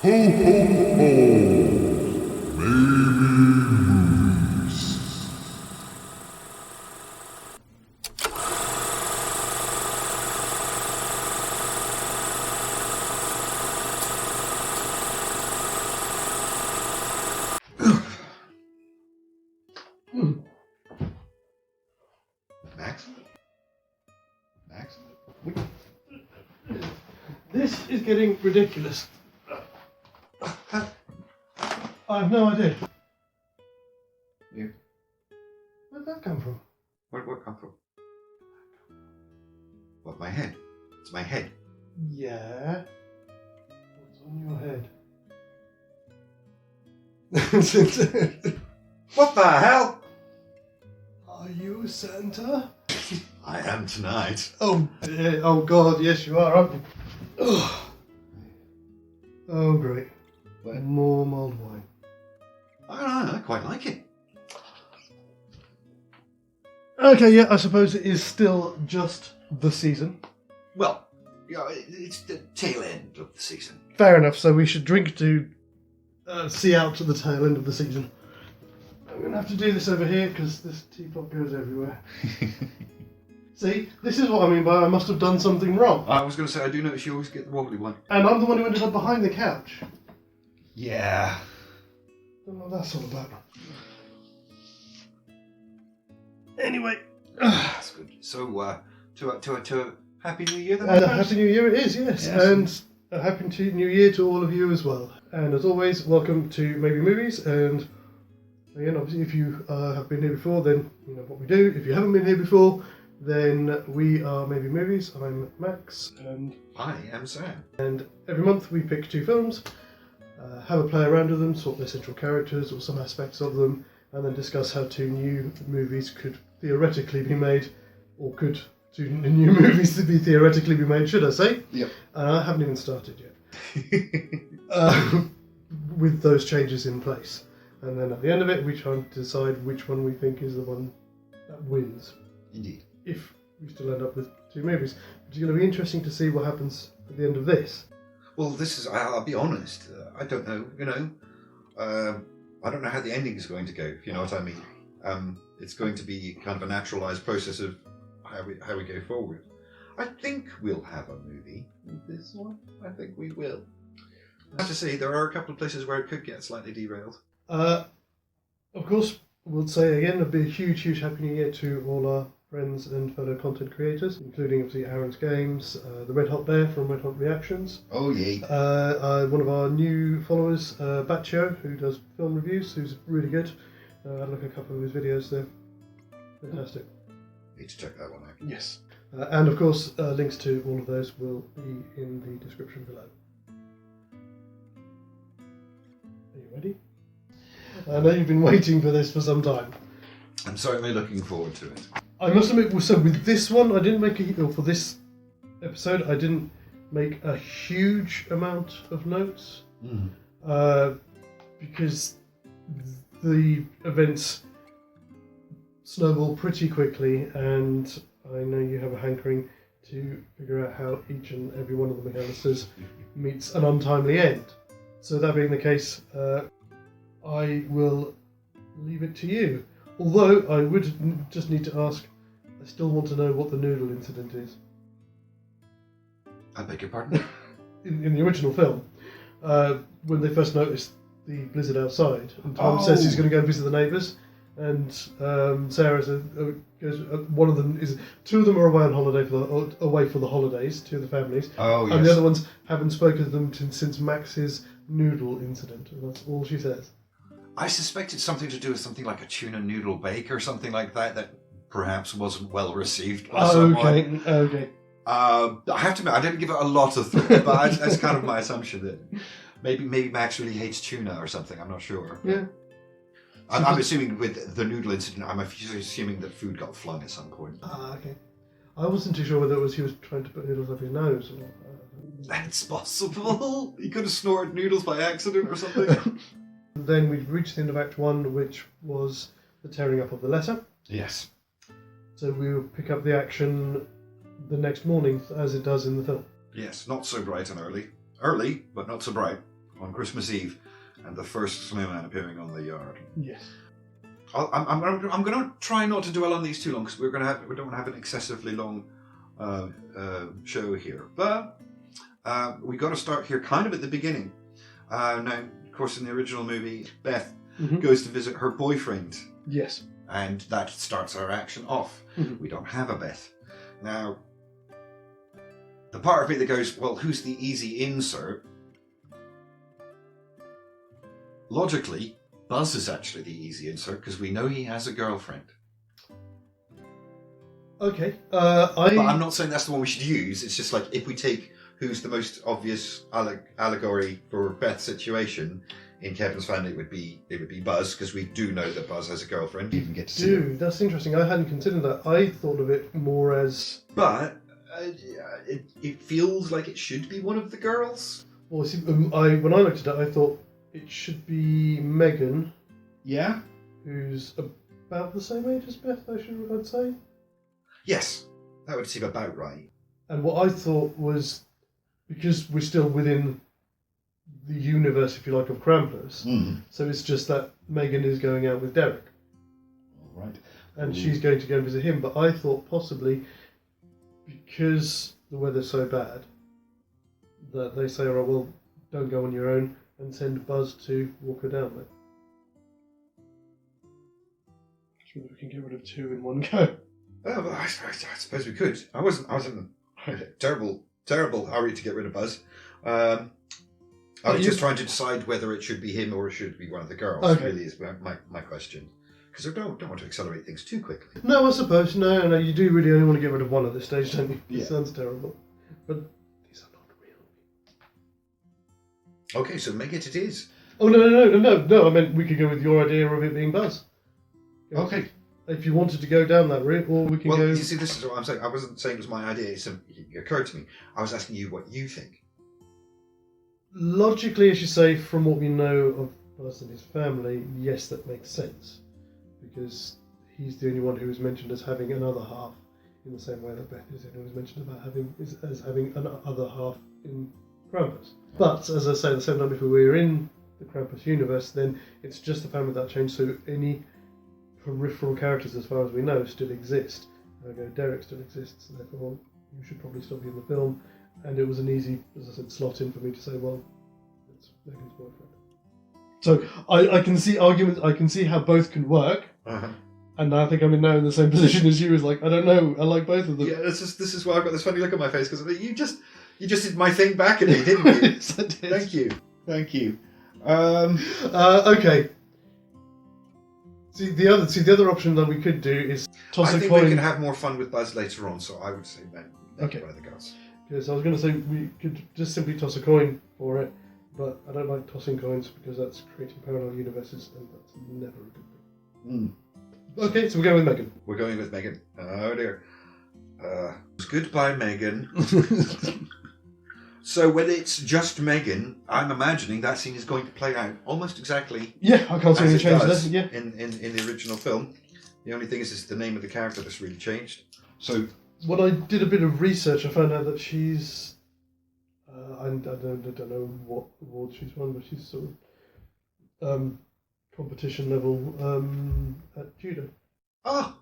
Ho, ho, ho! Movies. Max? Max? This is getting ridiculous. I have no idea. You? Where'd that come from? What come from? What, my head? It's my head. Yeah. What's on your head? What the hell? Are you Santa? I am tonight. Oh dear. Oh God, yes you are, aren't you? Oh great. What? More mulled wine. I don't know, I quite like it. Okay, yeah, I suppose it is still just the season. Well, it's the tail end of the season. Fair enough, so we should drink to see out to the tail end of the season. I'm going to have to do this over here because this teapot goes everywhere. See, this is what I mean by I must have done something wrong. I was going to say, I do notice you always get the wobbly one. And I'm the one who ended up behind the couch. Yeah. Don't know what that's all about. Anyway. That's good. So, to a Happy New Year then? And a Happy New Year it is, yes. Yes. And a Happy New Year to all of you as well. And as always, welcome to Maybe Movies. And again, obviously, if you have been here before, then you know what we do. If you haven't been here before, then we are Maybe Movies. I'm Max. And I am Sam. And every month we pick 2 films, have a play around with them, sort their central characters or some aspects of them, and then discuss how 2 new movies could theoretically be made, or could 2 new movies to be theoretically be made, should I say? Yep. I haven't even started yet. With those changes in place. And then at the end of it, we try and decide which one we think is the one that wins. Indeed. If we still end up with 2 movies. It's going to be interesting to see what happens at the end of this. Well, this is, I'll be honest, I don't know, I don't know how the ending is going to go, if you know what I mean. It's going to be kind of a naturalised process of how we go forward. I think we'll have a movie with this one. I think we will. I have to say, there are a couple of places where it could get slightly derailed. Of course, we'll say again, it'll be a huge, huge Happy New Year to all our friends and fellow content creators, including obviously Aaron's Games, the Red Hot Bear from Red Hot Reactions. Oh, yay. One of our new followers, Baccio, who does film reviews, who's really good. I had a look at a couple of his videos, they're fantastic. Need to check that one out. Yes. And of course, links to all of those will be in the description below. Are you ready? I know you've been waiting for this for some time. I'm certainly looking forward to it. I must admit, so with this one, I didn't make for this episode, I didn't make a huge amount of notes. Because the events snowball pretty quickly, and I know you have a hankering to figure out how each and every one of the Macallisters meets an untimely end. So that being the case, I will leave it to you. Although I would just need to ask, I still want to know what the noodle incident is. I beg your pardon? In the original film, when they first noticed the blizzard outside, and Tom says he's going to go visit the neighbours, and Sarah goes. One of them is 2 of them are away on holiday away for the holidays, 2 of the families. Oh, yes. And the other ones haven't spoken to them since Max's noodle incident, and that's all she says. I suspect it's something to do with something like a tuna noodle bake or something like that perhaps wasn't well received by someone. Okay. I have to admit, I didn't give it a lot of thought, but that's kind of my assumption that maybe Max really hates tuna or something. I'm not sure. Yeah. I'm assuming with the noodle incident, I'm assuming that food got flung at some point. Okay. I wasn't too sure whether it was he was trying to put noodles up his nose or. That's possible. He could have snorted noodles by accident or something. Then we've reached the end of Act 1, which was the tearing up of the letter. Yes. So we will pick up the action the next morning, as it does in the film. Yes, not so bright and early. Early, but not so bright. on Christmas Eve, and the first snowman appearing on the yard. Yes. I'm going to try not to dwell on these too long because we don't want to have an excessively long show here. But we got to start here kind of at the beginning. Now, of course, in the original movie, Beth goes to visit her boyfriend. Yes. And that starts our action off. We don't have a Beth. Now, the part of me that goes, well, who's the easy insert? Logically, Buzz is actually the easy insert because we know he has a girlfriend. Okay. But I'm not saying that's the one we should use. It's just like if we take who's the most obvious allegory for Beth's situation in Kevin's family, it would be Buzz because we do know that Buzz has a girlfriend. We even get to see her. That's interesting. I hadn't considered that. I thought of it more as. But it feels like it should be one of the girls. Well, see, when I looked at it, I thought it should be Megan. Yeah. Who's about the same age as Beth, I'd say. Yes, that would seem about right. And what I thought was, because we're still within the universe, if you like, of Krampus, so it's just that Megan is going out with Derek. All right. And she's going to go and visit him, but I thought possibly, because the weather's so bad, that they say, all right, well, don't go on your own, and send Buzz to walk her down there. Which means we can get rid of two in one go. Oh, well, I suppose we could. I wasn't terrible hurry to get rid of Buzz. I was just trying to decide whether it should be him or it should be one of the girls. Okay. Really is my question. Because I don't want to accelerate things too quickly. No, I suppose. No, you do really only want to get rid of one at this stage, don't you? Yeah. It sounds terrible. But these are not real. Okay, so make it is. Oh, no. I meant we could go with your idea of it being Buzz. Okay. If you wanted to go down that route, or we can go... Well, you see, this is what I'm saying. I wasn't saying it was my idea. It occurred to me. I was asking you what you think. Logically, as you say, from what we know of Buzz and his family, yes, that makes sense. Because he's the only one who is mentioned as having another half, in the same way that Beth is who was mentioned about having an other half in Krampus. But, as I say, at the same time, if we were in the Krampus universe, then it's just the family that changed, so any peripheral characters, as far as we know, still exist. Derek still exists, and therefore you should probably still be in the film. And it was an easy, as I said, slot in for me to say, well, it's Megan's boyfriend. So I can see arguments. I can see how both can work. And I think I'm now in the same position as you. Is like, I don't know. I like both of them. Yeah, this is why I've got this funny look on my face because you just did my thing back at me, didn't you? Yes, I did. Thank you. Okay. See the other option that we could do is toss a coin. I think we can have more fun with Buzz later on, so I would say make it by the girls. Because I was going to say we could just simply toss a coin for it, but I don't like tossing coins because that's creating parallel universes, and that's never a good thing. Okay, so we're going with Megan. We're going with Megan. Oh dear. Goodbye, Megan. So when it's just Megan, I'm imagining that scene is going to play out almost exactly. Yeah, I can't see any changes. Yeah. In the original film, the only thing is the name of the character that's really changed. So when I did a bit of research, I found out that she's. I don't know what award she's won, but she's sort of competition level at judo. Oh.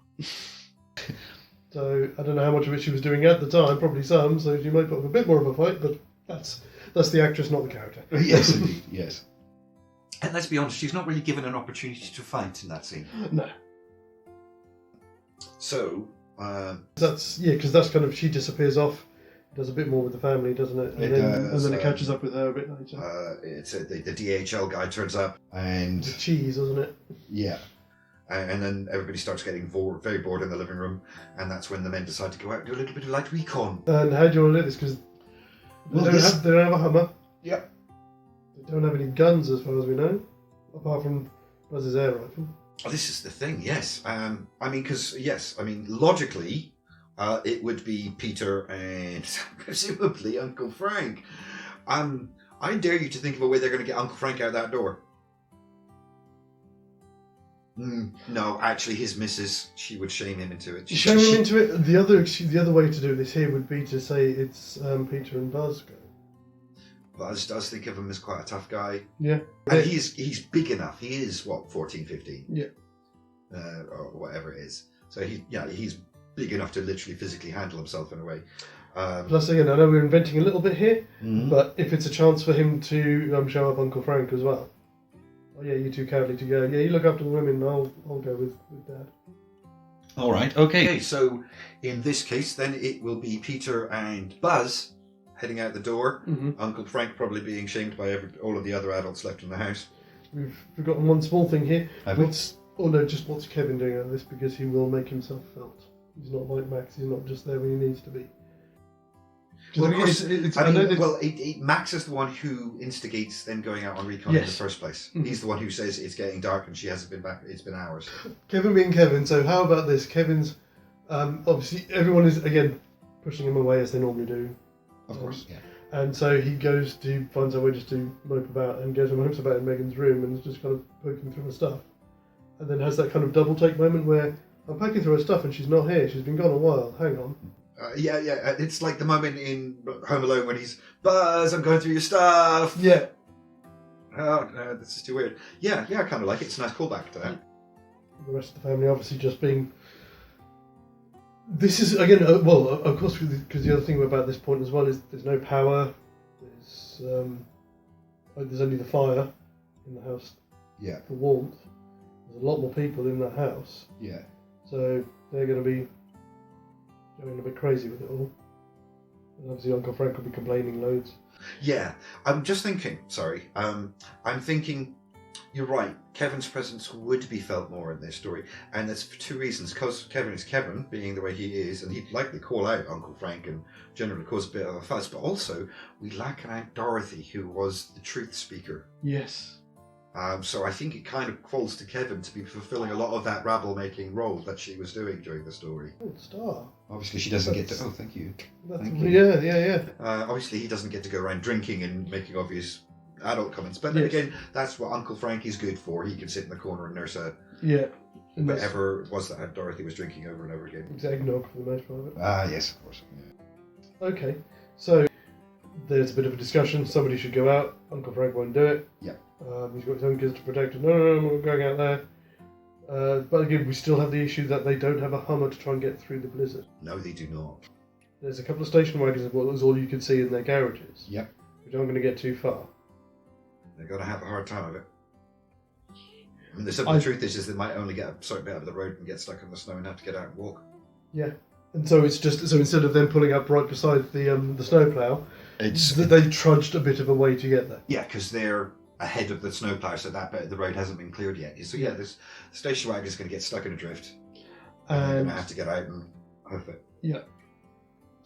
So I don't know how much of it she was doing at the time. Probably some. So she might put up a bit more of a fight, but that's the actress, not the character. Yes, indeed. Yes. And let's be honest, she's not really given an opportunity to fight in that scene. No. So. Because that's kind of, she disappears off, does a bit more with the family, doesn't it? And then it catches up with her a bit later. It's the DHL guy turns up and the cheese, wasn't it? Yeah, and then everybody starts getting very bored in the living room, and that's when the men decide to go out and do a little bit of light recon. And how do you want to do this? Because they don't have a Hummer. Yep. They don't have any guns, as far as we know, apart from Buzz's air rifle. Oh, this is the thing, yes. Logically, it would be Peter and presumably Uncle Frank. I dare you to think of a way they're going to get Uncle Frank out that door. No, actually, his missus, she would shame him into it. Shame him into it? The other way to do this here would be to say it's Peter and Buzz go. Buzz does think of him as quite a tough guy. Yeah. And he's big enough. He is, 14, 15? Yeah. Or whatever it is. So he's big enough to literally physically handle himself in a way. Plus, again, I know we're inventing a little bit here, Mhm. but if it's a chance for him to show up Uncle Frank as well. Oh yeah, you too cowardly to go. Yeah, you look after the women. I'll go with Dad. All right. Okay. So in this case, then it will be Peter and Buzz heading out the door. Mm-hmm. Uncle Frank probably being shamed by all of the other adults left in the house. We've forgotten one small thing here. Have we? What's Kevin doing out of this? Because he will make himself felt. He's not like Max. He's not just there when he needs to be. Well, of course, Max is the one who instigates them going out on recon in the first place. Mm-hmm. He's the one who says it's getting dark and she hasn't been back. It's been hours. Kevin being Kevin. So how about this? Kevin's obviously everyone is again pushing him away as they normally do. Of course, yeah. And so he goes to find somewhere just to mope about and goes and mopes about in Megan's room and is just kind of poking through her stuff. And then has that kind of double take moment where I'm poking through her stuff and she's not here. She's been gone a while. Hang on. Yeah. It's like the moment in Home Alone when he's Buzz, I'm going through your stuff. Yeah. Oh, no, this is too weird. Yeah, I kind of like it. It's a nice callback to that. The rest of the family obviously just being. This is again, well, of course, because the other thing about this point as well is there's no power. There's only the fire in the house. Yeah. For warmth. There's a lot more people in that house. Yeah. So they're going to be going a bit crazy with it all. And obviously Uncle Frank will be complaining loads. Yeah, I'm just thinking, I'm thinking, you're right, Kevin's presence would be felt more in this story, and that's for two reasons. Because Kevin is Kevin, being the way he is, and he'd likely call out Uncle Frank and generally cause a bit of a fuss, but also we lack an Aunt Dorothy, who was the truth speaker. Yes. So I think it kind of falls to Kevin to be fulfilling a lot of that rabble-making role that she was doing during the story. Oh, star. Obviously she doesn't get to... Oh, thank you. Thank you. Yeah. Obviously he doesn't get to go around drinking and making obvious adult comments. But then Yes. again, that's what Uncle Frank is good for. He can sit in the corner and nurse whatever it was that Aunt Dorothy was drinking over and over again. It's eggnog for the most part of it. Yes, of course. Yeah. Okay, so there's a bit of a discussion. Somebody should go out. Uncle Frank won't do it. Yeah. He's got his own kids to protect. No, I'm not going out there. But again, we still have the issue that they don't have a Hummer to try and get through the blizzard. No, they do not. There's a couple of station wagons that was all you could see in their garages. Yep. Which aren't going to get too far. They're going to have a hard time of it. I mean, the simple truth is they might only get a certain bit of the road and get stuck in the snow and have to get out and walk. Yeah. And so it's just instead of them pulling up right beside the snowplow, they trudged a bit of a way to get there. Yeah, because they're ahead of the snowplow, so that bit of the road hasn't been cleared yet. So yeah, this station wagon is going to get stuck in a drift, and they're going to have to get out and hoof it. Yeah.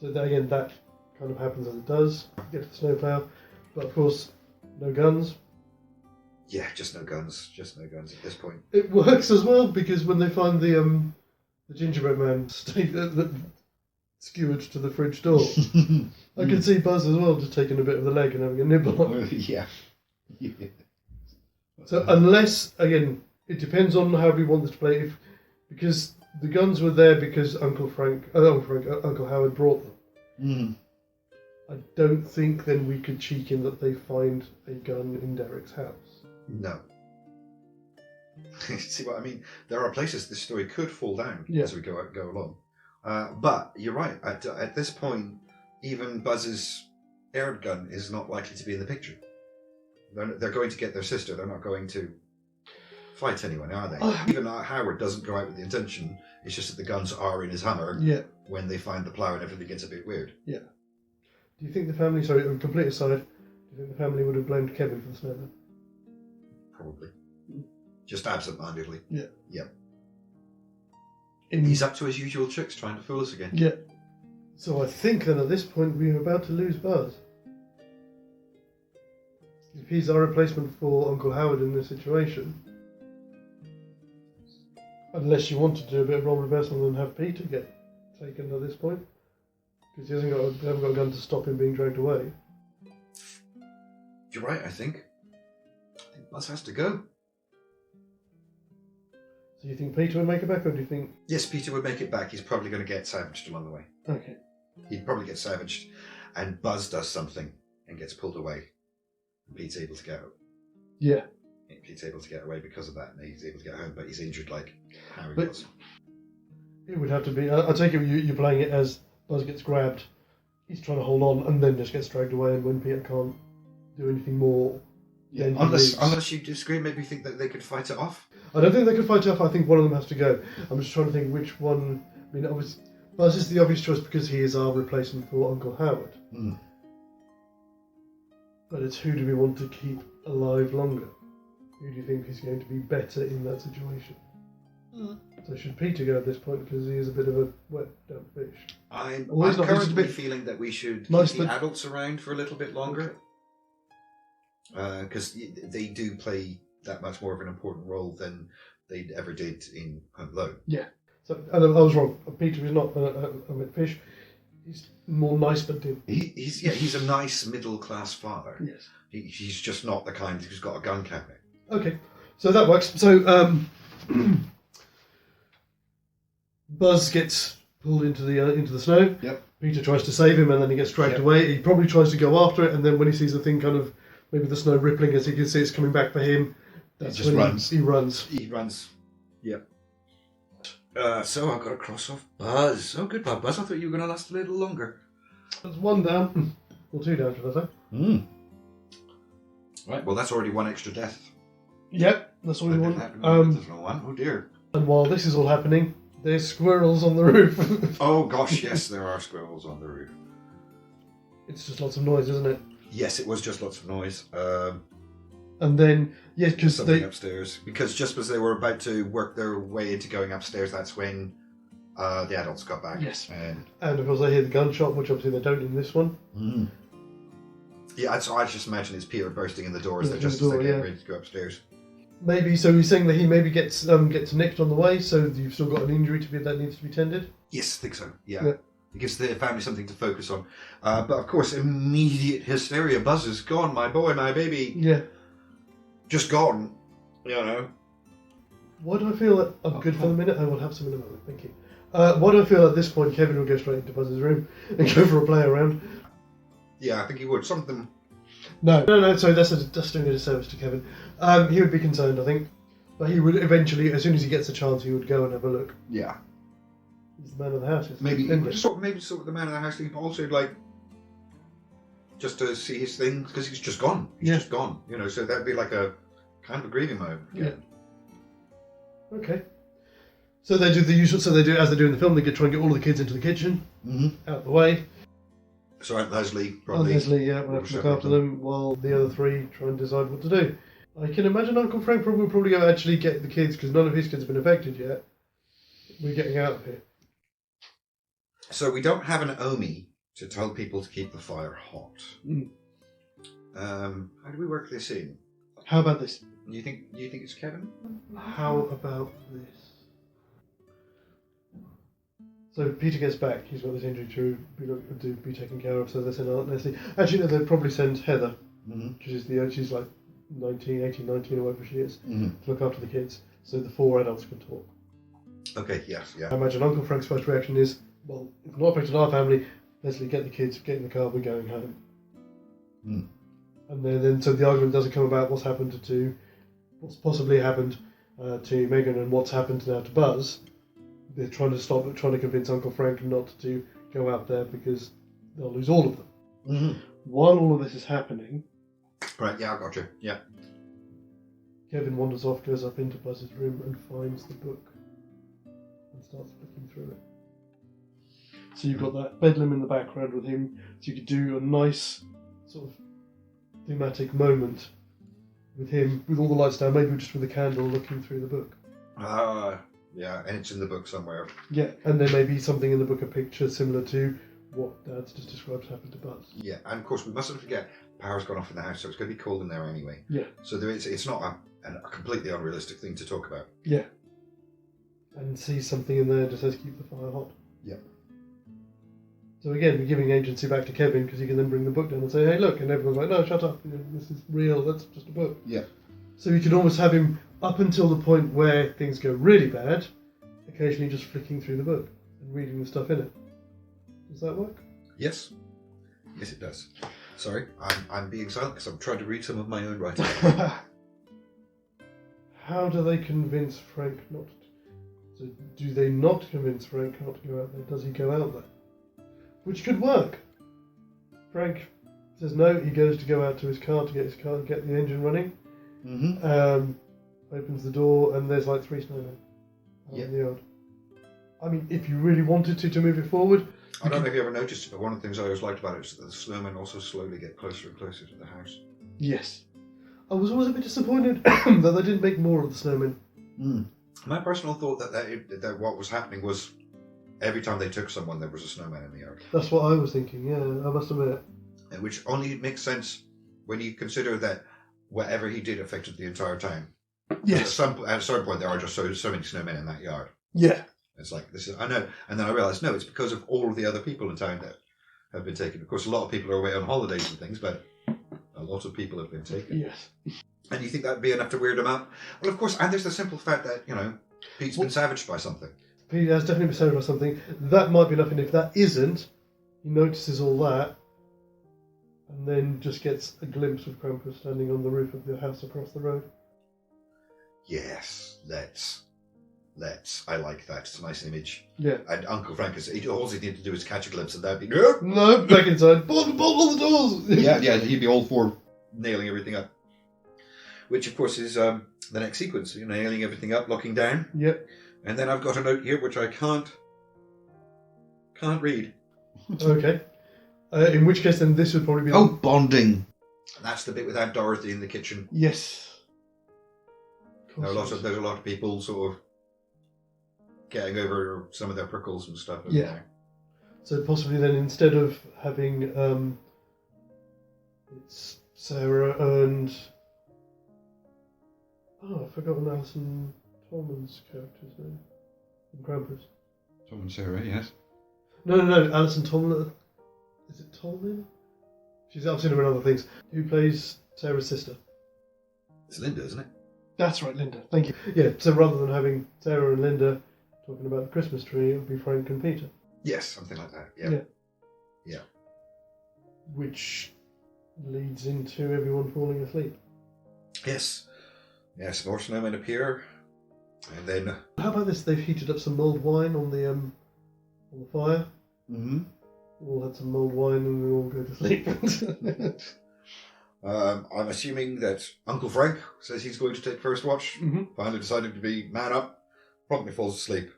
So again, that kind of happens as it does. Get to the snowplow, but of course, no guns. Yeah, just no guns at this point. It works as well because when they find the gingerbread man skewered to the fridge door, I can see Buzz as well just taking a bit of the leg and having a nibble on it. Yeah. So unless, again, it depends on how we want this to play. Because the guns were there because Uncle Howard brought them. Mm. I don't think then we could cheek in that they find a gun in Derek's house. No. See what I mean? There are places this story could fall down as we go along. But you're right. At this point, even Buzz's air gun is not likely to be in the picture. They're going to get their sister. They're not going to fight anyone, are they? Even Howard doesn't go out with the intention. It's just that the guns are in his Hummer when they find the plough and everything gets a bit weird. Yeah. Do you think the family, sorry, complete aside, do you think the family would have blamed Kevin for the snowman? Probably. Just absent-mindedly. Yeah. Yep. He's up to his usual tricks, trying to fool us again. Yeah. So I think then at this point we're about to lose Buzz. If he's our replacement for Uncle Howard in this situation, unless you want to do a bit of role reversal and have Peter get taken at this point, because they haven't got a gun to stop him being dragged away. You're right, I think Buzz has to go. So you think Peter would make it back, or do you think... Yes, Peter would make it back. He's probably going to get savaged along the way. Okay. He'd probably get savaged, and Buzz does something and gets pulled away. Pete's able to get out. Yeah. Pete's able to get away because of that, and he's able to get home, but he's injured like Harry But- was. It would have to be. I take it you're playing it as Buzz gets grabbed, he's trying to hold on, and then just gets dragged away. And when Peter can't do anything more, then he leaves. Unless you disagree, maybe you think that they could fight it off. I don't think they could fight off. I think one of them has to go. I'm just trying to think which one. I mean, obviously, Buzz is the obvious choice because he is our replacement for Uncle Howard. Mm. But it's who do we want to keep alive longer? Who do you think is going to be better in that situation? So should Peter go at this point because he is a bit of a wet, damp fish? I'm Well, he's not- he's just a currently bit- feeling that we should Nice, keep the but- adults around for a little bit longer. Because they do play that much more of an important role than they ever did in Home Alone. So and I was wrong. Peter is not a wet fish. He's more nice but dim. He's a nice middle class father. Yes. He's just not the kind who's got a gun cabinet. Okay, so that works. So Buzz gets pulled into the snow. Yep. Peter tries to save him, and then he gets dragged Yep. away. He probably tries to go after it, and then when he sees the thing kind of maybe the snow rippling as he can see it's coming back for him, that's just when runs. He runs. He runs. Yep. So I've got to cross off Buzz. Oh, goodbye, Buzz. I thought you were going to last a little longer. That's one down, or two down, should I say? Right. Well, that's already one extra death. Yep, that's all we want. There's no one. Oh dear. And while this is all happening, there's squirrels on the roof. Oh gosh, yes, there are squirrels on the roof. It's just lots of noise, isn't it? Yes, it was just lots of noise. And then, yes, because Something they... upstairs. Because just as they were about to work their way into going upstairs, that's when the adults got back. Yes. And And of course they hear the gunshot, which obviously they don't in this one. yeah, I just imagine it's Peter bursting in the doors. They're just the as door, they get yeah. ready to go upstairs. Maybe, so he's saying that he maybe gets nicked on the way, so you've still got an injury that needs to be tended? Yes, I think so. Yeah. Yeah. It gives the family something to focus on. But of course, immediate hysteria. Buzz is gone. My boy, my baby, Yeah. just gone. You know. Why do I feel that... I'm good for the minute. I will have some in a moment. Thank you. Why do I feel at this point Kevin will go straight into Buzz's room and go for a play around? Yeah, I think he would. Something. No, sorry, that's doing a disservice to Kevin. He would be concerned, I think. But he would eventually, as soon as he gets a chance, he would go and have a look. Yeah. He's the man of the house. Maybe isn't he? maybe sort of the man of the house thing, but also like just to see his things because he's just gone. He's Yeah. just gone. You know, so that'd be like a kind of a grieving moment. Yeah. Okay. So they do the usual. So they do as they do in the film. They try and get all of the kids into the kitchen, out the way. So Aunt Leslie And probably. Leslie, yeah, will have to look after them while the other three try and decide what to do. I can imagine Uncle Frank will probably go actually get the kids because none of his kids have been affected yet. We're getting out of here. So we don't have an Omi to tell people to keep the fire hot. Mm. How do we work this in? How about this? You think it's Kevin? How about this? So Peter gets back. He's got this injury to be taken care of. So they send Aunt Leslie. Actually, no, they'd probably send Heather, she's like 18, 19 or whatever she is, to look after the kids. So the four adults can talk. Okay. Yes. Yeah. I imagine Uncle Frank's first reaction is, well, it's not affected our family. Leslie, get the kids, get in the car, we're going home. And then so the argument doesn't come about what's possibly happened to Megan and what's happened now to Buzz. They're trying to convince Uncle Frank not to go out there because they'll lose all of them. While all of this is happening, Right. Yeah. I got you. Yeah. Kevin wanders off, goes up into Buzz's room and finds the book and starts flicking through it. So you've got that bedlam in the background with him, so you could do a nice sort of thematic moment with him, with all the lights down, maybe just with a candle looking through the book. Yeah, and it's in the book somewhere. Yeah, and there may be something in the book, a picture similar to what Dad's just described happened to Buzz. Yeah, and of course we mustn't forget power's gone off in the house, so it's going to be cold in there anyway. Yeah. So it's not a completely unrealistic thing to talk about. Yeah. And see something in there that says keep the fire hot. Yeah. So again, we're giving agency back to Kevin because he can then bring the book down and say, hey, look, and everyone's like, no, shut up, this is real, that's just a book. Yeah. So you can almost have him up until the point where things go really bad, occasionally just flicking through the book and reading the stuff in it. Does that work? Yes. Yes, it does. Sorry, I'm being silent because I'm trying to read some of my own writing. How do they convince Frank not to? So do they not convince Frank not to go out there? Does he go out there? Which could work. Frank says no, he goes to go out to his car to get the engine running. Mm-hmm. Opens the door and there's like 3 snowmen out in the yard. I mean, if you really wanted to move it forward... I don't know if you ever noticed it, but one of the things I always liked about it is that the snowmen also slowly get closer and closer to the house. Yes. I was always a bit disappointed that they didn't make more of the snowmen. Mm. My personal thought that what was happening was every time they took someone, there was a snowman in the yard. That's what I was thinking, yeah, I must admit. Which only makes sense when you consider that whatever he did affected the entire town. Yes. At a certain point, there are just so many snowmen in that yard. Yeah. It's like, I know. And then I realised, no, it's because of all of the other people in town that have been taken. Of course, a lot of people are away on holidays and things, but a lot of people have been taken. Yes. And you think that'd be enough to weird him out? Well, of course, and there's the simple fact that, Pete's been savaged by something. Pete has definitely been savaged by something. That might be enough, and if that isn't, he notices all that, and then just gets a glimpse of Krampus standing on the roof of the house across the road. Yes, let's. I like that. It's a nice image. Yeah. And Uncle Frank all he needed to do is catch a glimpse, and that'd be No, back inside. Bolt all the doors. yeah, he'd be all for nailing everything up. Which, of course, is the next sequence. Nailing everything up, locking down. Yep. And then I've got a note here which I can't read. Okay. In which case, then this would probably be. Oh, bonding. And that's the bit without Dorothy in the kitchen. Yes. There's a lot of people sort of getting over some of their prickles and stuff. Yeah. There. So possibly then instead of having it's Sarah and I've forgotten Alison Tolman's character's name in Krampus. Tom and Sarah, yes. No, Alison Tolman. Is it Tolman? I've seen her in other things. Who plays Sarah's sister? It's Linda, isn't it? That's right, Linda. Thank you. Yeah, so rather than having Sarah and Linda talking about the Christmas tree, it would be Frank and Peter. Yes, something like that. Yeah. Which leads into everyone falling asleep. Yes, more snowmen appear, and then... How about this? They've heated up some mulled wine on the fire. Mm-hmm. All had some mulled wine and we all go to sleep. I'm assuming that Uncle Frank says he's going to take first watch. Mm-hmm. Finally decided to be man up, promptly falls asleep,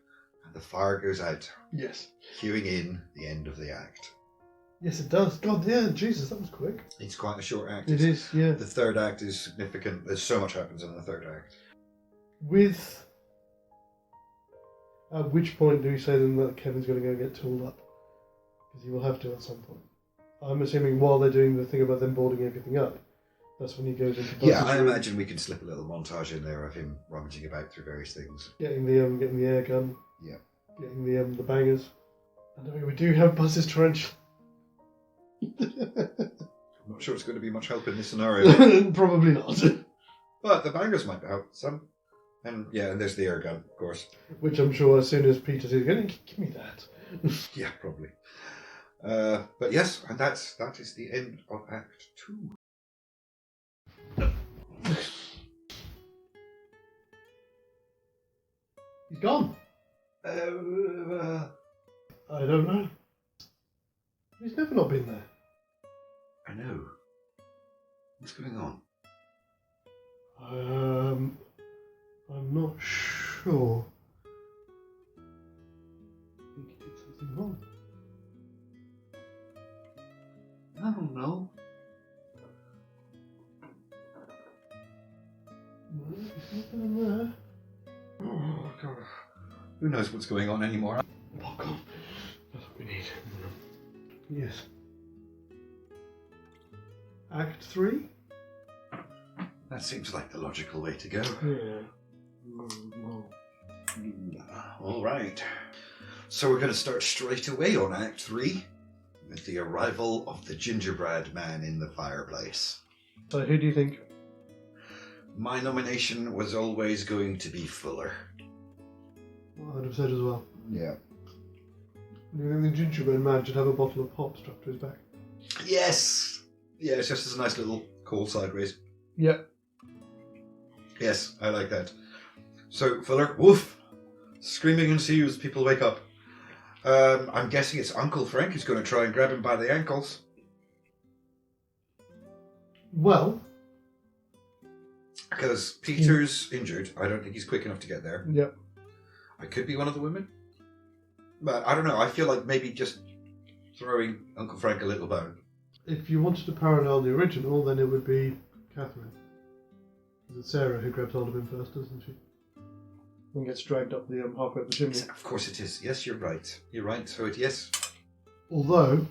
and the fire goes out. Yes. Cueing in the end of the act. Yes, it does. God, yeah, Jesus, that was quick. It's quite a short act. It is, yeah. The third act is significant. There's so much happens in the third act. At which point do we say then that Kevin's going to go get tooled up? Because he will have to at some point. I'm assuming while they're doing the thing about them boarding everything up, that's when he goes into... Yeah, I imagine we can slip a little montage in there of him rummaging about through various things. Getting the air gun. Yeah. Getting the bangers. And I mean, we do have Buzz's tarantula. I'm not sure it's going to be much help in this scenario. Probably not. But the bangers might help some. And there's the air gun, of course. Which I'm sure as soon as Peter says, give me that. Yeah, probably. But yes, and that is the end of Act 2. He's gone. I don't know. He's never not been there. I know. What's going on? I'm not sure. I think he did something wrong. I don't know. No, he's not been there. Oh, God. Who knows what's going on anymore? Popcorn. That's what we need. Yes. Act 3? That seems like the logical way to go. Yeah. All right. So we're going to start straight away on Act 3 with the arrival of the gingerbread man in the fireplace. So who do you think? My nomination was always going to be Fuller. I'd have said as well. Yeah. You think the gingerbread man should have a bottle of pop strapped to his back? Yes! Yeah, it's just as a nice little call sideways. Yep. Yes, I like that. So, Fuller, woof! Screaming ensues, people wake up. I'm guessing it's Uncle Frank who's going to try and grab him by the ankles. Well. Because Peter's injured. I don't think he's quick enough to get there. Yep. I could be one of the women. But I don't know. I feel like maybe just throwing Uncle Frank a little bone. If you wanted to parallel the original, then it would be Catherine. It's Sarah who grabbed hold of him first, doesn't she? And gets dragged up the halfway up the chimney. Of course it is. Yes, you're right. You're right. So yes. Although,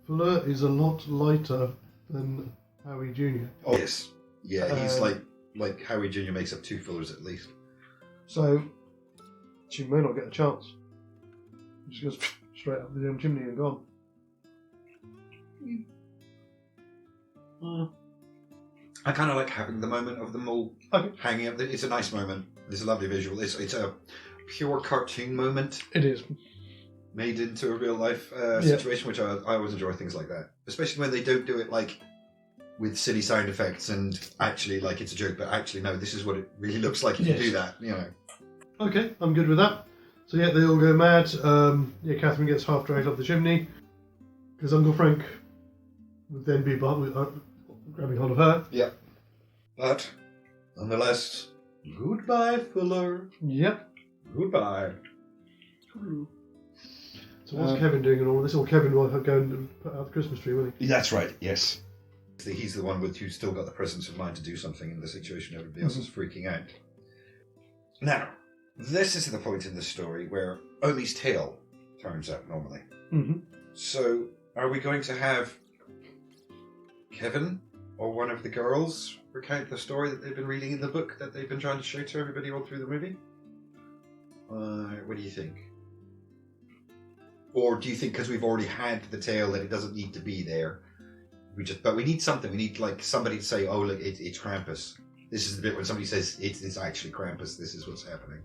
Fleur is a lot lighter than Howie Jr. Oh yes. Yeah, he's like Howie Jr. makes up 2 Fullers at least. So, she may not get a chance. She goes straight up the chimney and gone. I kind of like having the moment of them all hanging up. It's a nice moment. It's a lovely visual. It's a pure cartoon moment. It is. Made into a real life situation, which I always enjoy things like that. Especially when they don't do it like with silly sound effects and actually like it's a joke, but actually no, this is what it really looks like if you do that, you know. Okay, I'm good with that. So yeah, they all go mad. Catherine gets half dragged up the chimney because Uncle Frank would then be grabbing hold of her. Yeah. But nonetheless, goodbye, Fuller. Yep. Goodbye. So what's Kevin doing in all this? Or Kevin will going to put out the Christmas tree, won't he? That's right, yes. He's the one who's still got the presence of mind to do something in the situation everybody else is freaking out. Now, this is the point in the story where Omi's tale turns out normally. Mm-hmm. So, are we going to have Kevin or one of the girls recount the story that they've been reading in the book that they've been trying to show to everybody all through the movie? What do you think? Or do you think because we've already had the tale that it doesn't need to be there? But we need something. We need like somebody to say, "Oh, look, it's Krampus." This is the bit when somebody says it's actually Krampus. This is what's happening.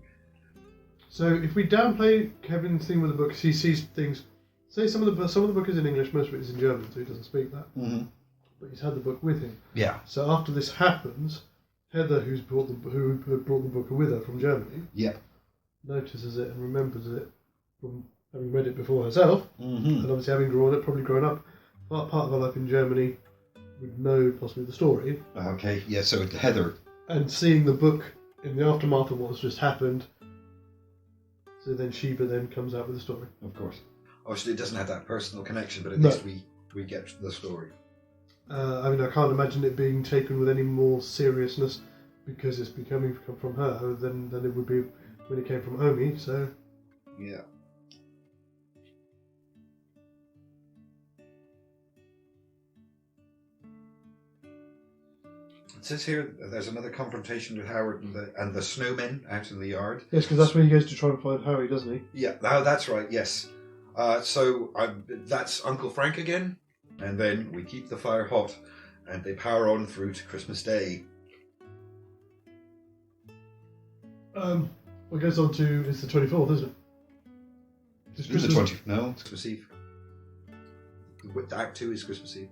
So if we downplay Kevin's thing with the book, he sees things. Say some of the book is in English, most of it is in German, so he doesn't speak that. Mm-hmm. But he's had the book with him. Yeah. So after this happens, Heather, who had brought the book with her from Germany, notices it and remembers it from having read it before herself, and obviously having probably grown up part of her life in Germany, would know possibly the story. Okay, yeah, so Heather. And seeing the book in the aftermath of what's just happened, so then Sheba then comes out with the story. Of course. Obviously it doesn't have that personal connection, but at least we get the story. I can't imagine it being taken with any more seriousness because it's becoming from her than it would be when it came from Omi, so... Yeah. It says here there's another confrontation with Howard and the snowmen out in the yard. Yes, because that's where he goes to try and find Howie, doesn't he? Yeah, that's right, yes. So that's Uncle Frank again, and then we keep the fire hot, and they power on through to Christmas Day. It goes on to, it's the 24th, isn't it? It's the 20th. No, it's Christmas Eve. Act 2 is Christmas Eve.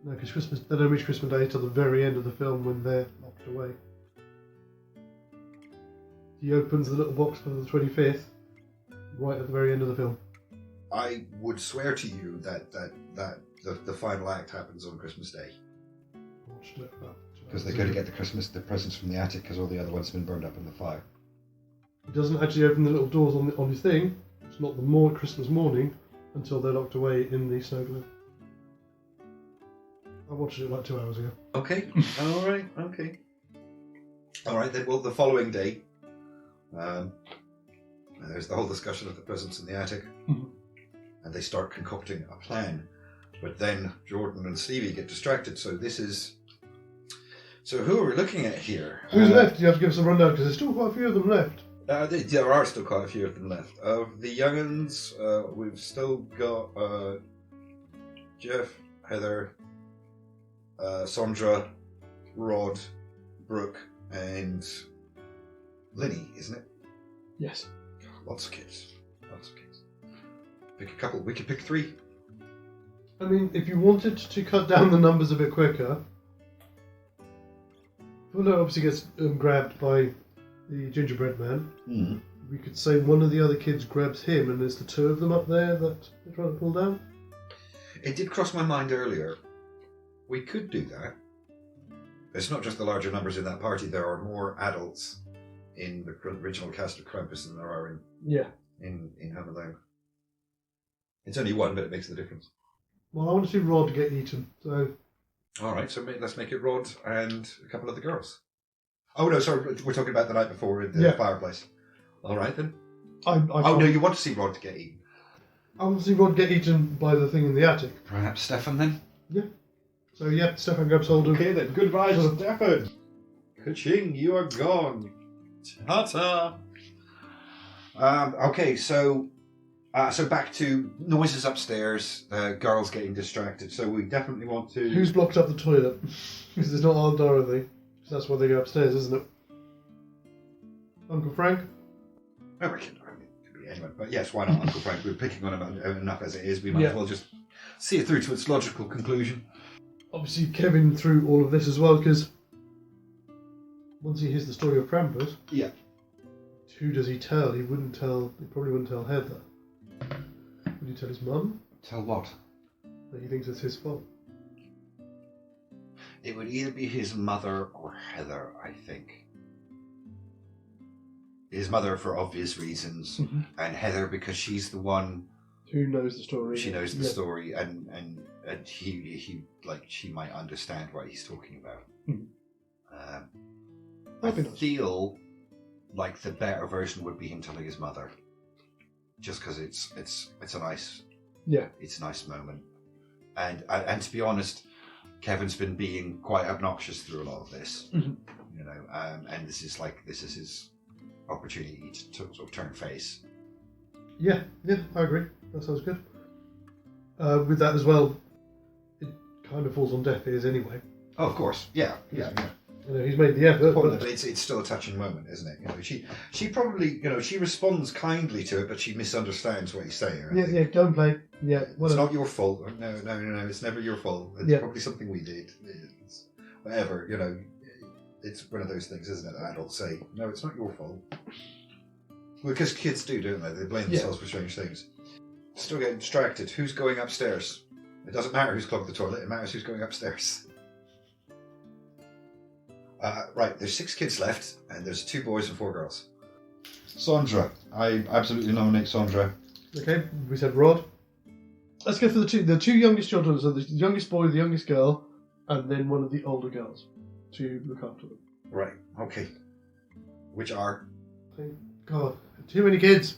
No, because they don't reach Christmas Day till the very end of the film when they're locked away. He opens the little box for the 25th, right at the very end of the film. I would swear to you that the final act happens on Christmas Day. Because they're going to get the presents from the attic because all the other ones have been burned up in the fire. He doesn't actually open the little doors on his thing. It's not the Christmas morning until they're locked away in the snow globe. I watched it like 2 hours ago. Okay. All right. Okay. All right. Then, well, the following day, there's the whole discussion of the presents in the attic, and they start concocting a plan. But then Jordan and Stevie get distracted. So who are we looking at here? Who's left? You have to give us a rundown because there's still quite a few of them left. There are still quite a few of them left. Of the young'uns, we've still got Jeff, Heather, Sondra, Rod, Brooke, and Linny, isn't it? Yes. Lots of kids. Lots of kids. Pick a couple. We could pick 3. I mean, if you wanted to cut down the numbers a bit quicker, Fuller obviously gets grabbed by the gingerbread man. Mm. We could say one of the other kids grabs him, and there's the two of them up there that they're trying to pull down. It did cross my mind earlier. We could do that. It's not just the larger numbers in that party. There are more adults in the original cast of Krampus than there are in Home Alone. It's only one, but it makes the difference. Well, I want to see Rod get eaten, so... All right, so let's make it Rod and a couple of the girls. Oh, no, sorry, we're talking about the night before in the fireplace. All right, then. No, you want to see Rod get eaten. I want to see Rod get eaten by the thing in the attic. Perhaps Stefan, then? Yeah. So, yeah, Stefan grabs hold of... Okay, then. Goodbye, Stefan. Ka-ching, you are gone. Ta-ta. Okay, so back to noises upstairs, girls getting distracted. So we definitely want to... Who's blocked up the toilet? Because there's not Aunt Dorothy. That's why they go upstairs, isn't it? Uncle Frank? Oh, it could be anyone. But yes, why not Uncle Frank? We're picking on him enough as it is. We might as well just see it through to its logical conclusion. Obviously, Kevin through all of this as well, because once he hears the story of Krampus, who does he tell? He probably wouldn't tell Heather. Would he tell his mum? Tell what? That he thinks it's his fault. It would either be his mother or Heather, I think. His mother for obvious reasons, and Heather because she's the one who knows the story. She knows the story, and he she might understand what he's talking about. I feel like the better version would be him telling his mother, just because it's a nice it's a nice moment, and to be honest, Kevin's been being quite obnoxious through a lot of this, you know, and this is his opportunity to sort of turn face. Yeah, I agree. That sounds good. With that as well, it kind of falls on deaf ears anyway. Oh, of course, yeah. You know, he's made the effort, but it's still a touching moment, isn't it? You know, she probably, you know, she responds kindly to it, but she misunderstands what he's saying. Don't play. Yeah, it's not your fault. No, it's never your fault. It's probably something we did. It's whatever, you know. It's one of those things, isn't it? That adults say, no, it's not your fault. Because kids do, don't they? They blame themselves for strange things. Still getting distracted. Who's going upstairs? It doesn't matter who's clogged the toilet. It matters who's going upstairs. Right, there's 6 kids left, and there's 2 boys and 4 girls. Sandra. I absolutely nominate Sandra. Okay, we said Rod. Let's go for the two youngest children. So the youngest boy, the youngest girl, and then one of the older girls to look after them. Right, okay. Which are? Thank God, too many kids.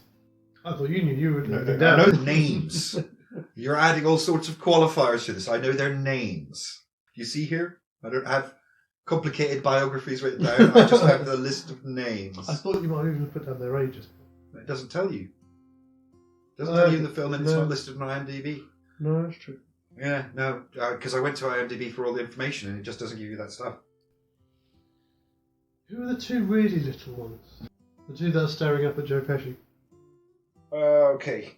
I thought you knew you were down. I know names. You're adding all sorts of qualifiers to this. I know their names. You see here? I don't have complicated biographies written down. I just have the list of names. I thought you might even put down their ages. It doesn't tell you. It doesn't tell you in the film, and it's not listed on IMDb. No, that's true. Yeah, no, because I went to IMDb for all the information, and it just doesn't give you that stuff. Who are the 2 really little ones? The 2 that are staring up at Joe Pesci. Okay.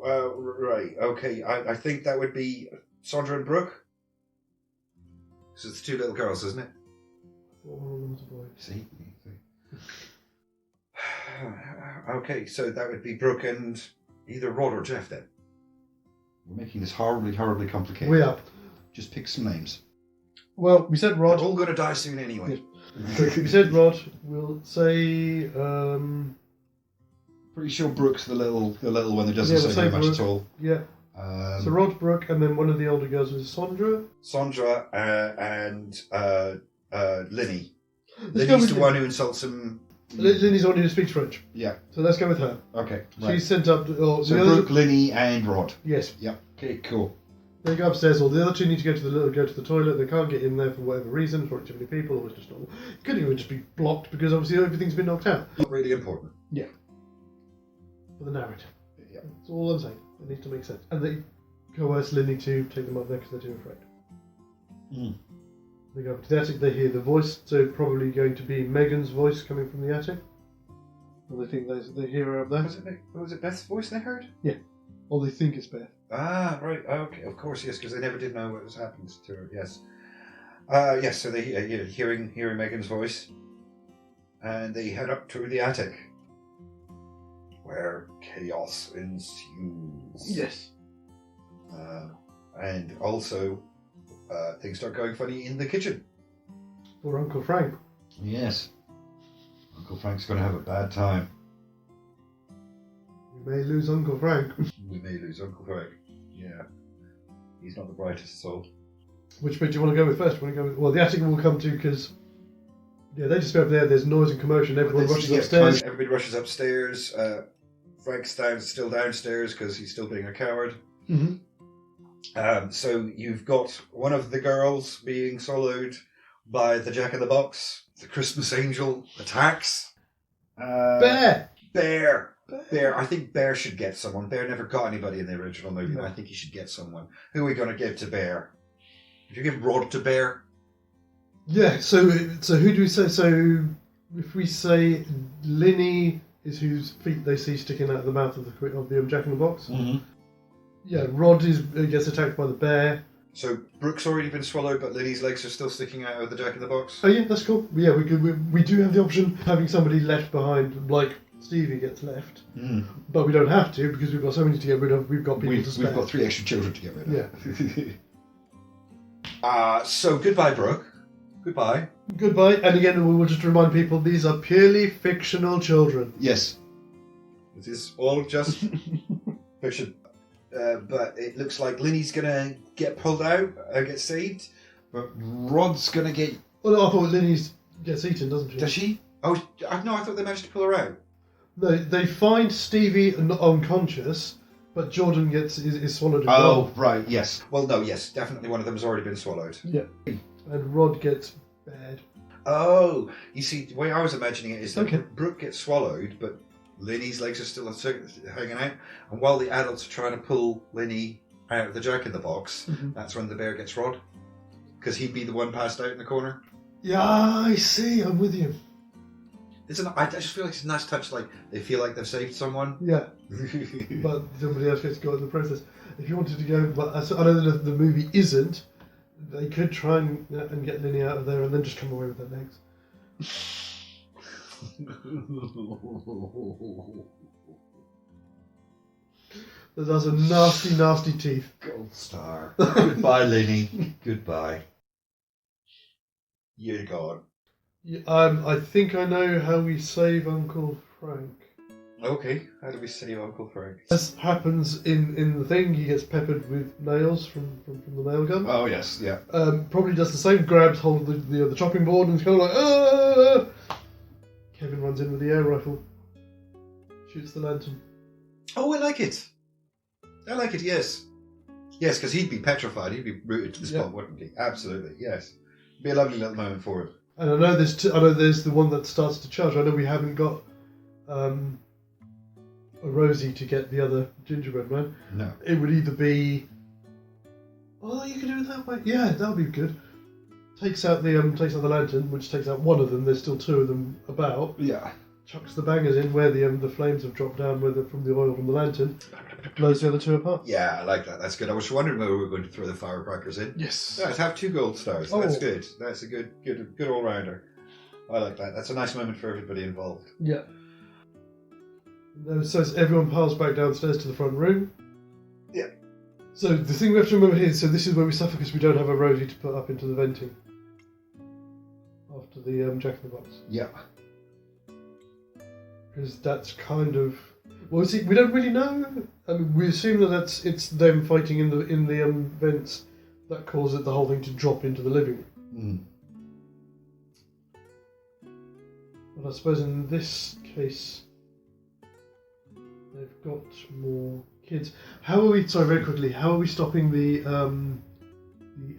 Right. Okay. I think that would be Sandra and Brooke. So it's 2 little girls, isn't it? One of them was a boy. See? Okay, so that would be Brooke and either Rod or Jeff then. We're making this horribly, horribly complicated. We are. Just pick some names. Well, we said Rod. They're all going to die soon anyway. Yes. We said Rod. We'll say. Pretty sure Brooke's the little one that doesn't say very much at all. Yeah. So Rod, Brooke, and then one of the older girls was Sandra. Sandra and Linny. Linny's the one who insults him. Linny's the one who speaks French. Yeah. So let's go with her. Okay. She's right. sent up. So Brooke, Linny, and Rod. Yes. Yep. Okay. Cool. They go upstairs. Or the other 2 need to go to the toilet. They can't get in there for whatever reason. Probably too many people, or it's just not. It could even just be blocked because obviously everything's been knocked out. Not really important. Yeah. For the narrative. Yeah. That's all I'm saying. It needs to make sense. And they coerce Linny to take them up there because they're too afraid. They go up to the attic. They hear the voice. So probably going to be Megan's voice coming from the attic. And they think they hear her up there. Was it Beth's voice they heard? Yeah. Or they think it's Beth. Ah, right. Okay, of course, yes, because they never did know what has happened to her. Yes. Yes. So they hearing Megan's voice, and they head up to the attic, where chaos ensues. Yes. And also, things start going funny in the kitchen. Or Uncle Frank. Yes. Uncle Frank's going to have a bad time. We may lose Uncle Frank. We may lose Uncle Frank. Yeah. He's not the brightest soul. Which bit do you want to go with first? Well, the attic we'll come to because they just go up there. There's noise and commotion. Everyone rushes upstairs. Everybody rushes upstairs. Frank's still downstairs because he's still being a coward. Mm-hmm. So you've got one of the girls being swallowed by the Jack-in-the-Box. The Christmas Angel attacks. Bear. I think Bear should get someone. Bear never got anybody in the original movie. No. I think he should get someone. Who are we going to give to Bear? If you give Rod to Bear? Yeah. So who do we say? So if we say Linny is whose feet they see sticking out of the mouth of the Jack-in-the-Box. Mm-hmm. Yeah. Rod gets attacked by the bear. So Brooke's already been swallowed, but Lily's legs are still sticking out of the Jack-in-the-Box. Oh yeah, that's cool. Yeah, we do have the option of having somebody left behind, like Stevie gets left, but we don't have to because we've got so many to get rid of. We've got people to spare. We've got 3 extra children to get rid of. Yeah. So goodbye, Brooke. Goodbye. Goodbye. And again, we will just remind people these are purely fictional children. Yes. It is all just fiction. But it looks like Linny's going to get pulled out, get saved. But Rod's going to get... Well, no, I thought Linny gets eaten, doesn't she? Does she? Oh, no, I thought they managed to pull her out. No, they find Stevie unconscious, but Jordan is swallowed as Oh, well. right, yes. Well, no, yes, definitely one of them has already been swallowed. Yeah. And Rod gets bad. Oh, you see, the way I was imagining it is that Okay. Brooke gets swallowed, but Linny's legs are still hanging out. And while the adults are trying to pull Linny out of the Jack-in-the-Box, that's when the bear gets Rod. Because he'd be the one passed out in the corner. Yeah, I see. I'm with you. I just feel like it's a nice touch, like they feel like they've saved someone. Yeah. But somebody else gets got in the process. If you wanted to go, but I know that the movie isn't, they could try and get Linny out of there and then just come away with their legs. Those are nasty, nasty teeth. Gold star. Goodbye, Linny. Goodbye. You're gone. Yeah, I think I know how we save Uncle Frank. Okay, how do we save Uncle Frank? As happens in the thing, he gets peppered with nails from the nail gun. Oh, yes, yeah. Probably does the same, grabs hold of the chopping board and is kind of like, ah! Kevin runs in with the air rifle, shoots the lantern. Oh, I like it. Yes. Yes, because he'd be petrified. He'd be rooted to the spot, wouldn't he? Absolutely, yes. Be a lovely little moment for him. And I know there's the one that starts to charge. I know we haven't got a Rosie to get the other gingerbread man. No. It would either be... Oh, you can do it that way. Yeah, that would be good. Takes out the lantern, which takes out one of them. There's still 2 of them about. Yeah. Chucks the bangers in where the flames have dropped down from the oil from the lantern. Blows the other 2 apart. Yeah, I like that. That's good. I was wondering whether we were going to throw the firecrackers in. Yes. Let's have 2 gold stars. Oh. That's good. That's a good all-rounder. I like that. That's a nice moment for everybody involved. Yeah. So everyone piles back downstairs to the front room. Yeah. So the thing we have to remember here, so this is where we suffer because we don't have a Rosie to put up into the venting. After the Jack-in-the-Box. Yeah. Because that's kind of... Well, see, we don't really know. I mean, we assume that it's them fighting in the vents that cause the whole thing to drop into the living room. But I suppose in this case, they've got more kids. How are we? Sorry, very quickly. How are we stopping the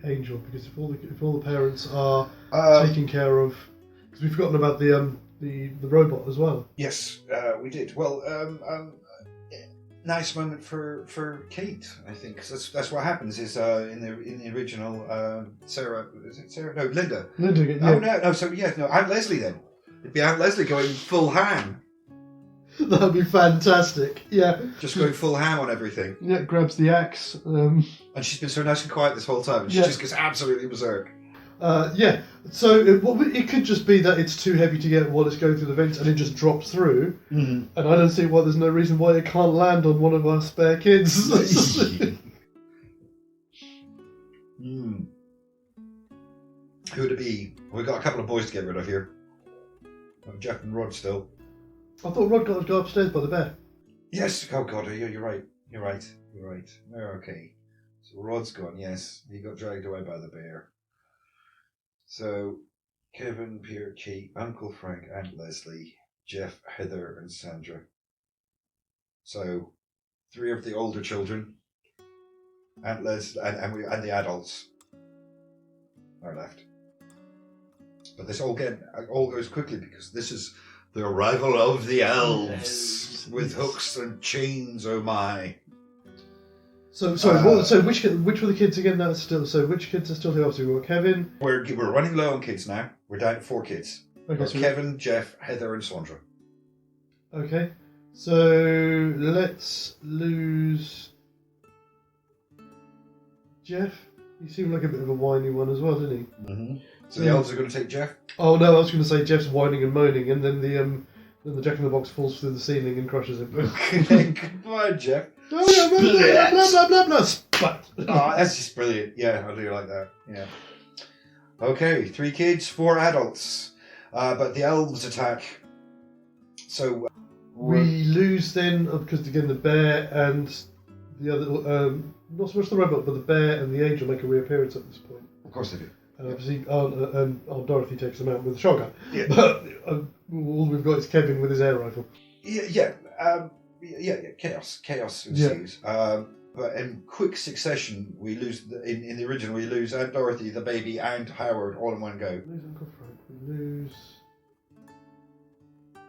angel? Because if all the parents are taken care of, because we've forgotten about the robot as well. Yes, we did. Well, nice moment for Kate, I think, because that's what happens. Is in the original Sarah? Is it Sarah? No, Linda. Linda. Yeah. Oh no. So yeah, no. Aunt Leslie then. It'd be Aunt Leslie going full ham. That'd be fantastic. Yeah. Just going full ham on everything. Yeah, grabs the axe. And she's been so nice and quiet this whole time, and she just gets absolutely berserk. Yeah. So it could just be that it's too heavy to get while it's going through the vents, and it just drops through. Mm. And I don't see why there's no reason why it can't land on one of our spare kids. Mm. Who would it be? We've got a couple of boys to get rid of here. Jeff and Rod still. I thought Rod got to go upstairs by the bear. Yes. Oh God, you're right. You're right. We're okay. So Rod's gone. Yes, he got dragged away by the bear. So Kevin, Pierre, Kate, Uncle Frank, Aunt Leslie, Jeff, Heather, and Sandra. So 3 of the older children, Aunt Leslie, and the adults are left. But this all goes quickly because this is the arrival of the elves with hooks and chains. Oh my! So which were the kids again? That's still. So which kids are still here? So we've got Kevin. We're running low on kids now. We're down to 4 kids. Okay, so Kevin, Jeff, Heather, and Sandra. Okay, so let's lose Jeff. He seemed like a bit of a whiny one as well, didn't he? Mm-hmm. So the elves are going to take Jeff? Oh no, I was going to say Jeff's whining and moaning, and then the Jack-in-the-Box falls through the ceiling and crushes him. Goodbye, Jeff. Oh yeah, blah blah blah blah blah. Splat. Oh, that's just brilliant. Yeah, I do like that. Yeah. Okay, 3 kids, 4 adults. But the elves attack. So we lose then because again the bear and the other not so much the robot, but the bear and the angel make a reappearance at this point. Of course they do. And obviously Aunt Dorothy takes them out with a shotgun. Yeah. But all we've got is Kevin with his air rifle. Yeah. Chaos ensues. But in quick succession, we lose. In the original, we lose Aunt Dorothy, the baby, and Howard all in one go. We lose Uncle Frank. We lose. So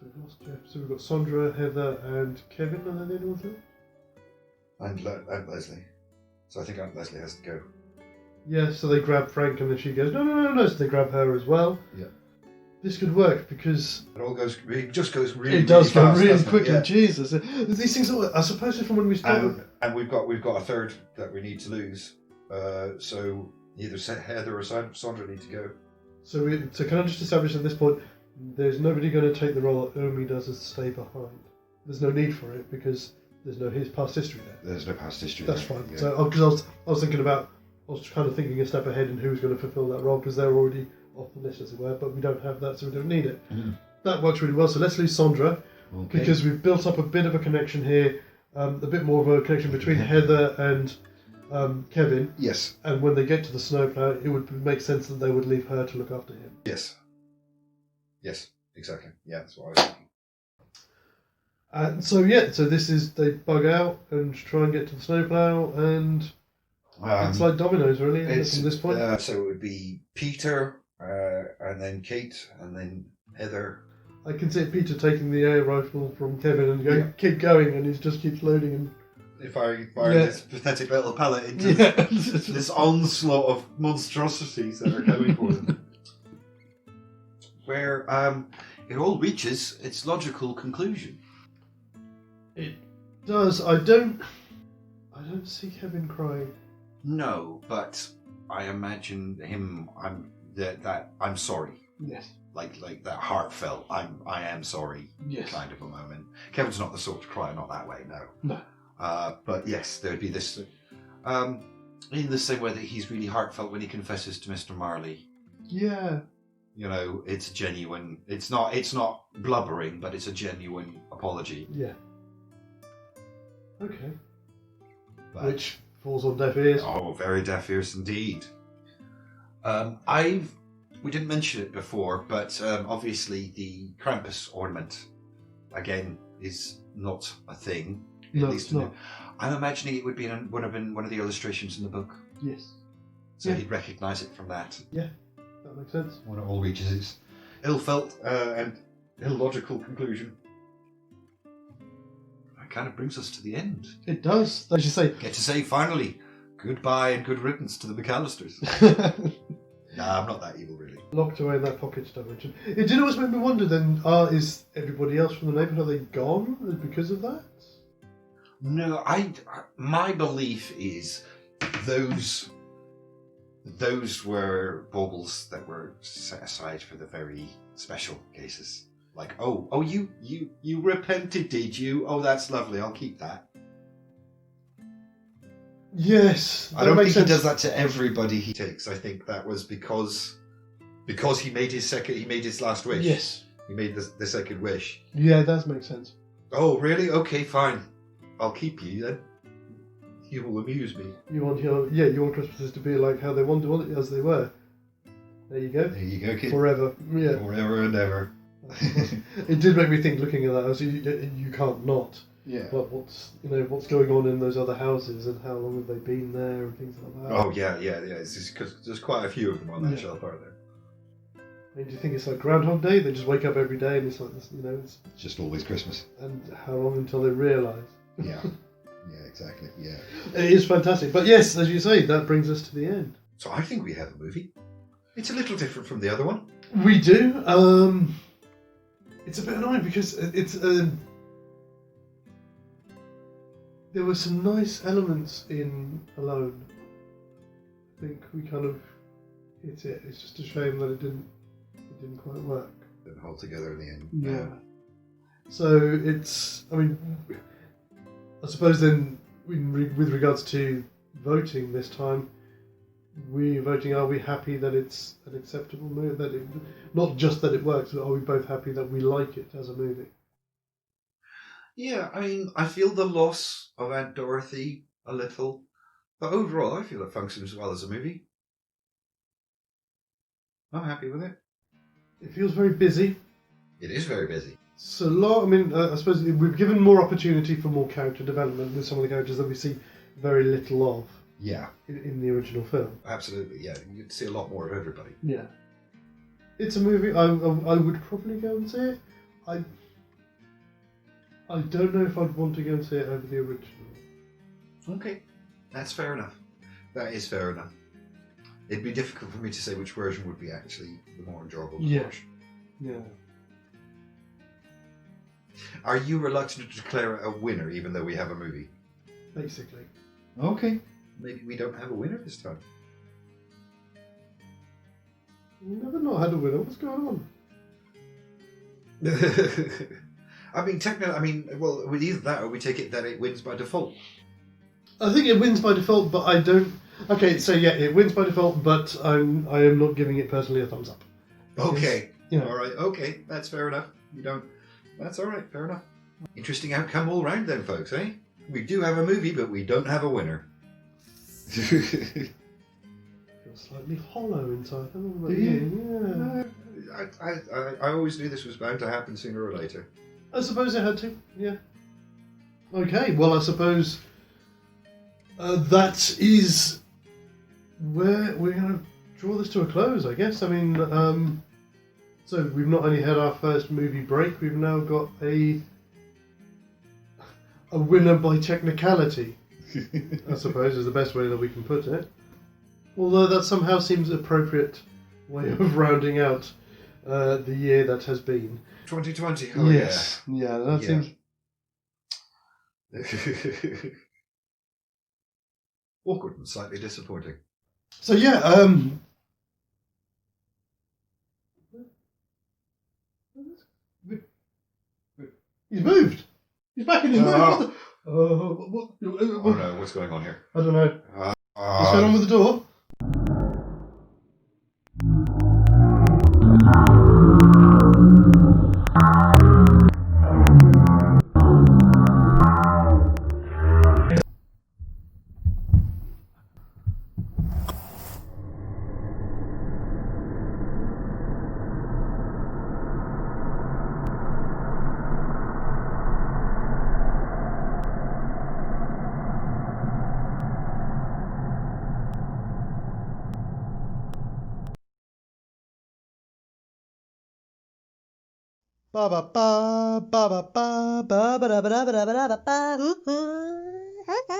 we've lost Jeff. So we've got Sandra, Heather, and Kevin, and then anyone else? And Leslie. So I think Aunt Leslie has to go. Yeah, so they grab Frank and then she goes, no, so they grab her as well. Yeah. This could work because... It just goes really It does go fast, really quickly, yeah. Jesus. These things, I suppose from when we started... And we've got a third that we need to lose. So either Heather or Sandra need to go. So can I just establish at this point, there's nobody going to take the role that Omi does as stay behind. There's no need for it because there's no past history there. There's no past history. That's there. fine. Yeah. So because I was thinking about... I was kind of thinking a step ahead in who's going to fulfil that role because they're already off the list, as it were, but we don't have that, so we don't need it. Mm. That works really well. So let's lose Sandra because we've built up a bit of a connection here, a bit more of a connection between Heather and Kevin. Yes. And when they get to the snowplow, it would make sense that they would leave her to look after him. Yes. Yes, exactly. Yeah, that's what I was thinking. And so this is, they bug out and try and get to the snowplow, and it's like dominoes, really, from this point. So it would be Peter, and then Kate, and then Heather. I can see Peter taking the air rifle from Kevin and going, keep going, and he just keeps loading and... If I fire this pathetic little pellet into this onslaught of monstrosities that are coming for them. Where it all reaches its logical conclusion. It does. I don't see Kevin crying. No, but I imagine him. I'm sorry. Yes. Like that heartfelt. I am sorry. Yes. Kind of a moment. Kevin's not the sort to cry, not that way. No. No. But yes, there'd be this. In the same way that he's really heartfelt when he confesses to Mr. Marley. Yeah. You know, it's genuine. It's not blubbering, but it's a genuine apology. Yeah. Okay. But, Which falls on deaf ears. Oh, very deaf ears indeed. We didn't mention it before, but obviously the Krampus ornament again is not a thing. No, at least it's not. I'm imagining it would have been one of the illustrations in the book, Yes. so he'd recognise it from that. Yeah, that makes sense. When it all reaches its ill-felt and illogical conclusion. That kind of brings us to the end. It does. As you say. Get to say finally, goodbye and good riddance to the Macallisters. Nah, I'm not that evil, really. locked away in that pocket dimension. It did always make me wonder then, is everybody else from the neighbourhood, are they gone because of that? No, my belief is those were baubles that were set aside for the very special cases. Like, you repented, did you? Oh, that's lovely. I'll keep that. Yes, I don't makes think sense. he does that to everybody he takes. I think that was because he made his last wish. Yes. He made the second wish. Yeah, it does make sense. Oh, really? Okay, fine. I'll keep you then. You will amuse me. You want Christmases to be like how they want it as they were. There you go. There you go, kid. Forever. Yeah. Forever and ever. It did make me think looking at that. I was, you can't not. Yeah. But what's going on in those other houses and how long have they been there and things like that. Oh yeah. It's just because there's quite a few of them on that shelf, aren't there? I mean, do you think it's like Groundhog Day? They just wake up every day and it's like this, It's just always Christmas. And how long until they realise? Yeah. Yeah, exactly. Yeah. It is fantastic. But yes, as you say, that brings us to the end. So I think we have a movie. It's a little different from the other one. We do. It's a bit annoying because it's there were some nice elements in Alone. I think we kind of hit it. It's just a shame that it didn't quite work. Didn't hold together in the end. Yeah. So it's, I suppose then with regards to voting this time, we're voting, are we happy that it's an acceptable movie? That it, not just that it works, but are we both happy that we like it as a movie? Yeah, I feel the loss of Aunt Dorothy a little, but overall I feel it functions well as a movie. I'm happy with it. It feels very busy. It is very busy. So, I suppose we've given more opportunity for more character development with some of the characters that we see very little of. Yeah. In the original film. Absolutely, yeah. You'd see a lot more of everybody. Yeah. It's a movie I would probably go and see it. I don't know if I'd want to go and see it over the original. Okay. That's fair enough. That is fair enough. It'd be difficult for me to say which version would be actually the more enjoyable to watch. Yeah. Are you reluctant to declare it a winner even though we have a movie? Basically. Okay. Maybe we don't have a winner this time. We've never not had a winner. What's going on? Technically, well, with either that or we take it that it wins by default. I think it wins by default, but I don't. Okay, so yeah, it wins by default, but I am not giving it personally a thumbs up. Okay. Yeah. All right. Okay. That's fair enough. You don't. That's all right. Fair enough. Interesting outcome all round then, folks, eh? We do have a movie, but we don't have a winner. I feel slightly hollow inside. I don't know about you. Yeah. I always knew this was bound to happen sooner or later. I suppose it had to. Yeah. Okay. Well, I suppose that is where we're going to draw this to a close. I guess. So we've not only had our first movie break, we've now got a winner by technicality. I suppose is the best way that we can put it. Although that somehow seems an appropriate way of rounding out the year that has been. 2020. Oh yes. Yeah, that seems. Awkward and slightly disappointing. So yeah, he's moved. He's back in his movie. Oh no, what's going on here? I don't know. What's going on with the door? Ba ba ba ba ba ba ba ba ba ba ba ba ba ba ba.